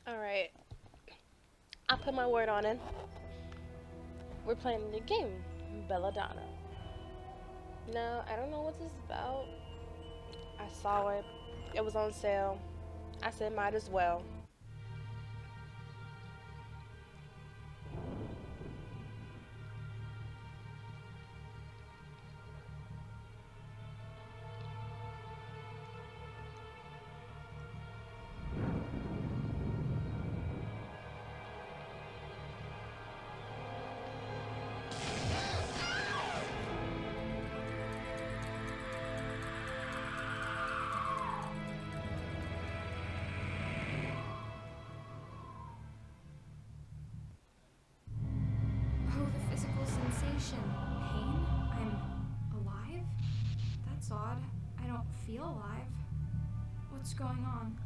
Alright, I put my word on it. We're playing the game, Belladonna. Now, I don't know what this is about. I saw it. It was on sale. I said, might as well. Oh, the physical sensation. Pain? I'm alive? That's odd. I don't feel alive. What's going on?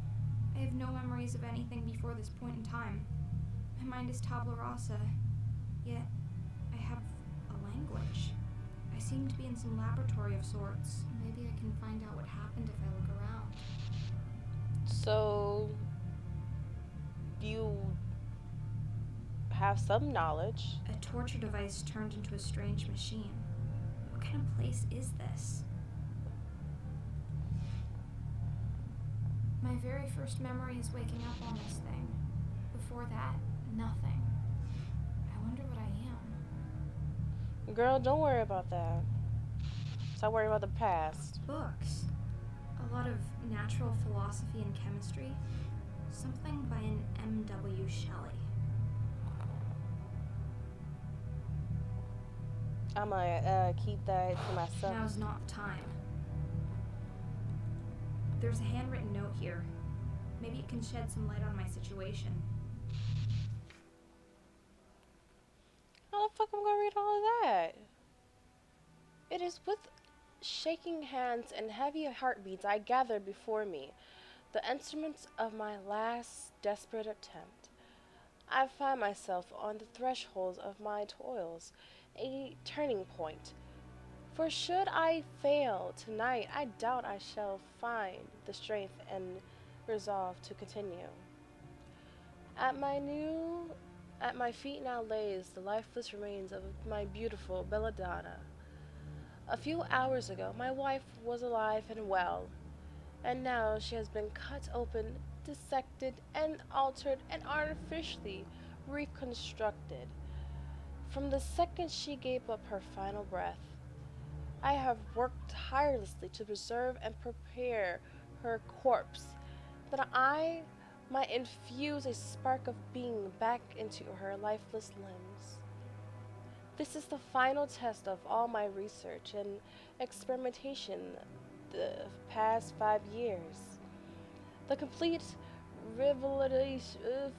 I have no memories of anything before this point in time. My mind is tabula rasa, yet I have a language. I seem to be in some laboratory of sorts. Maybe I can find out what happened if I look around. So, you have some knowledge. A torture device turned into a strange machine. What kind of place is this? My very first memory is waking up on this thing. Before that, nothing. I wonder what I Girl, don't worry about that. Stop worrying about the past. am. Books. A lot of natural philosophy and chemistry. Something by an M.W. Shelley. I'm gonna keep that to myself. Now's not the time. There's a handwritten note here. Maybe it can shed some light on my situation. How the fuck am I gonna read all of that? It is with shaking hands and heavy heartbeats I gather before me the instruments of my last desperate attempt. I find myself on the threshold of my toils, a turning point. For should I fail tonight, I doubt I shall find the strength and resolve to continue. At my new at my feet now lays the lifeless remains of my beautiful Belladonna. A few hours ago my wife was alive and well, and now she has been cut open, dissected, and altered and artificially reconstructed. From the second she gave up her final breath, I have worked tirelessly to preserve and prepare her corpse, that I might infuse a spark of being back into her lifeless limbs. This is the final test of all my research and experimentation the past 5 years. The complete revelation of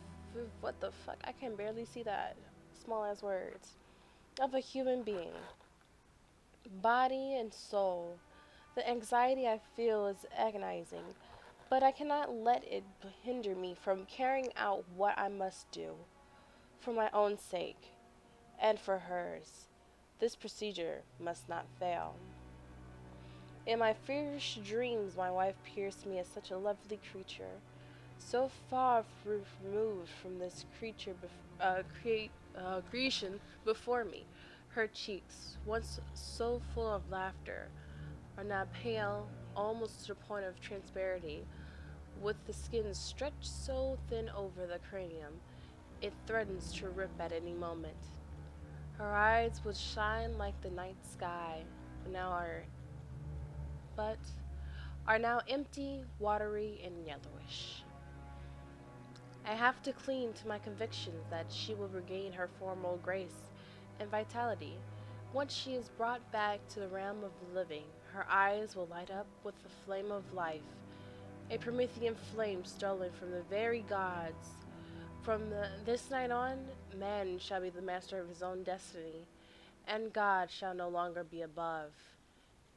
what the fuck? I can barely see that small as words of a human being, body and soul. The anxiety I feel is agonizing, but I cannot let it hinder me from carrying out what I must do for my own sake and for hers. This procedure must not fail. In my feverish dreams, my wife pierced me as such a lovely creature, so far removed from this creation before me. Her cheeks, once so full of laughter, are now pale, almost to the point of transparency, with the skin stretched so thin over the cranium it threatens to rip at any moment. Her eyes would shine like the night sky, but now are but are now empty, watery, and yellowish. I have to cling to my convictions that she will regain her former grace and vitality. Once she is brought back to the realm of the living, her eyes will light up with the flame of life, a Promethean flame stolen from the very gods. This night on, man shall be the master of his own destiny, and God shall no longer be above.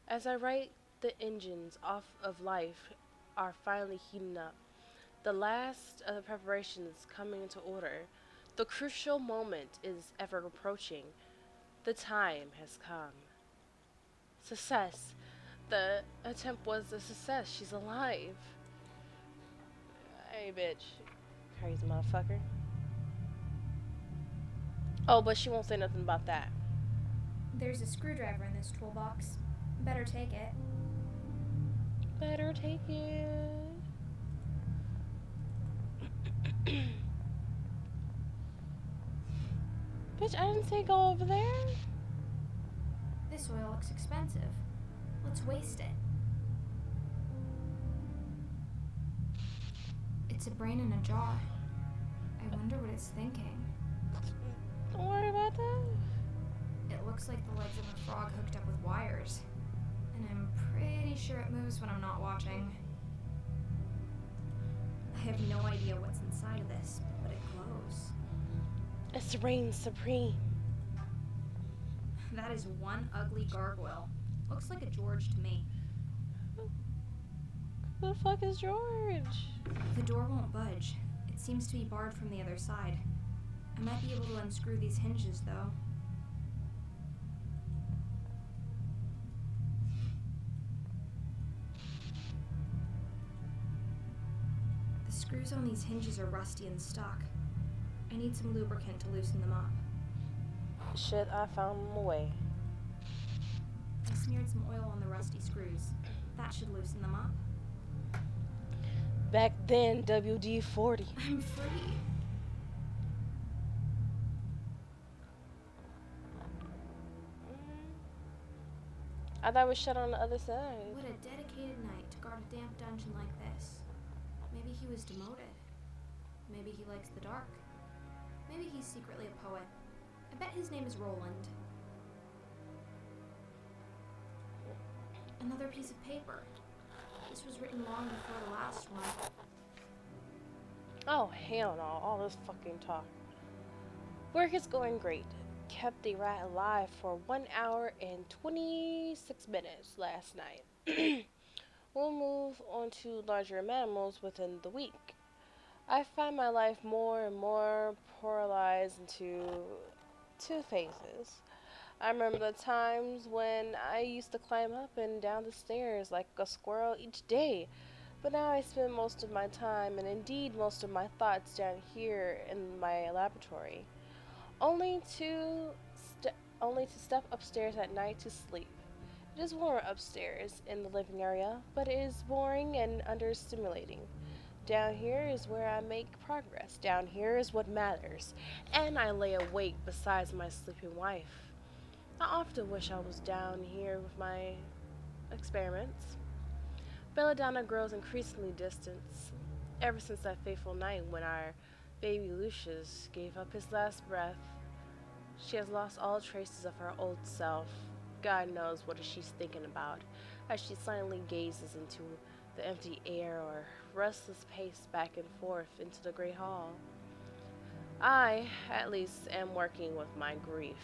As I write, the engines off of life are finally heating up, the last of the preparations coming into order. The crucial moment is ever approaching. The time has come. Success. The attempt was a success. She's alive. Hey, bitch. Crazy motherfucker. Oh, but she won't say nothing about that. There's a screwdriver in this toolbox. Better take it. Better take it. Bitch, I didn't say go over there. This oil looks expensive. Let's waste it. It's a brain in a jar. I wonder what it's thinking. Don't worry about that. It looks like the legs of a frog hooked up with wires. And I'm pretty sure it moves when I'm not watching. I have no idea what's inside of this, but it glows. It's reign supreme. That is one ugly gargoyle. Looks like a George to me. Who the fuck is George? The door won't budge. It seems to be barred from the other side. I might be able to unscrew these hinges, though. The screws on these hinges are rusty and stuck. I need some lubricant to loosen them up. Shit, I found him away. I smeared some oil on the rusty screws. That should loosen them up. Back then, WD-40. I'm free. I thought we shut on the other side. What a dedicated knight to guard a damp dungeon like this. Maybe he was demoted. Maybe he likes the dark. Maybe he's secretly a poet. I bet his name is Roland. Another piece of paper. This was written long before the last one. Oh, hell no. All this fucking talk. Work is going great. Kept the rat alive for 1 hour and 26 minutes last night. We'll move on to larger mammals within the week. I find my life more and more polarized into two phases. I remember the times when I used to climb up and down the stairs like a squirrel each day, but now I spend most of my time and indeed most of my thoughts down here in my laboratory, only to only to step upstairs at night to sleep. It is warmer upstairs in the living area, but it is boring and understimulating. Down here is where I make progress. Down here is what matters. And I lay awake beside my sleeping wife. I often wish I was down here with my experiments. Belladonna grows increasingly distant. Ever since that fateful night when our baby Lucius gave up his last breath, she has lost all traces of her old self. God knows what she's thinking about as she silently gazes into the empty air or restless pace back and forth into the great hall. I, at least, am working with my grief.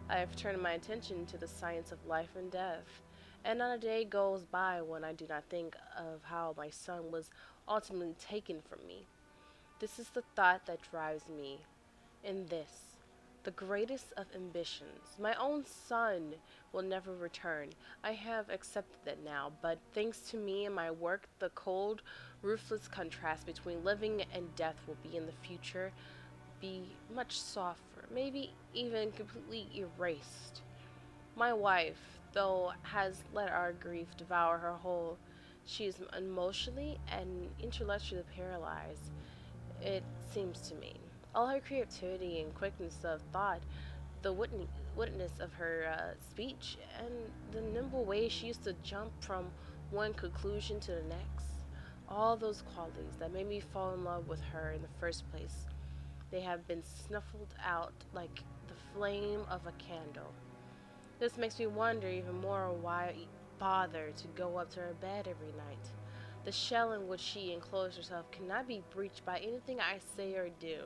I have turned my attention to the science of life and death, and not a day goes by when I do not think of how my son was ultimately taken from me. This is the thought that drives me in this, the greatest of ambitions. My own son will never return. I have accepted that now, but thanks to me and my work, the cold, ruthless contrast between living and death will be in the future be much softer, maybe even completely erased. My wife, though, has let our grief devour her whole. She is emotionally and intellectually paralyzed, it seems to me. All her creativity and quickness of thought, the witness of her speech, and the nimble way she used to jump from one conclusion to the next, all those qualities that made me fall in love with her in the first place, they have been snuffled out like the flame of a candle. This makes me wonder even more why I bother to go up to her bed every night. The shell in which she enclosed herself cannot be breached by anything I say or do.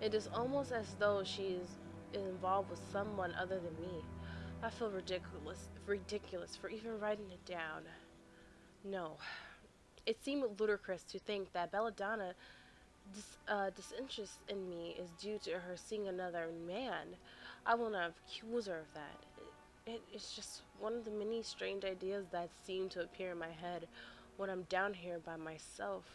It is almost as though she is involved with someone other than me. I feel ridiculous for even writing it down. No, it seemed ludicrous to think that Belladonna disinterest in me is due to her seeing another man. I will not accuse her of that. It's just one of the many strange ideas that seem to appear in my head when I'm down here by myself.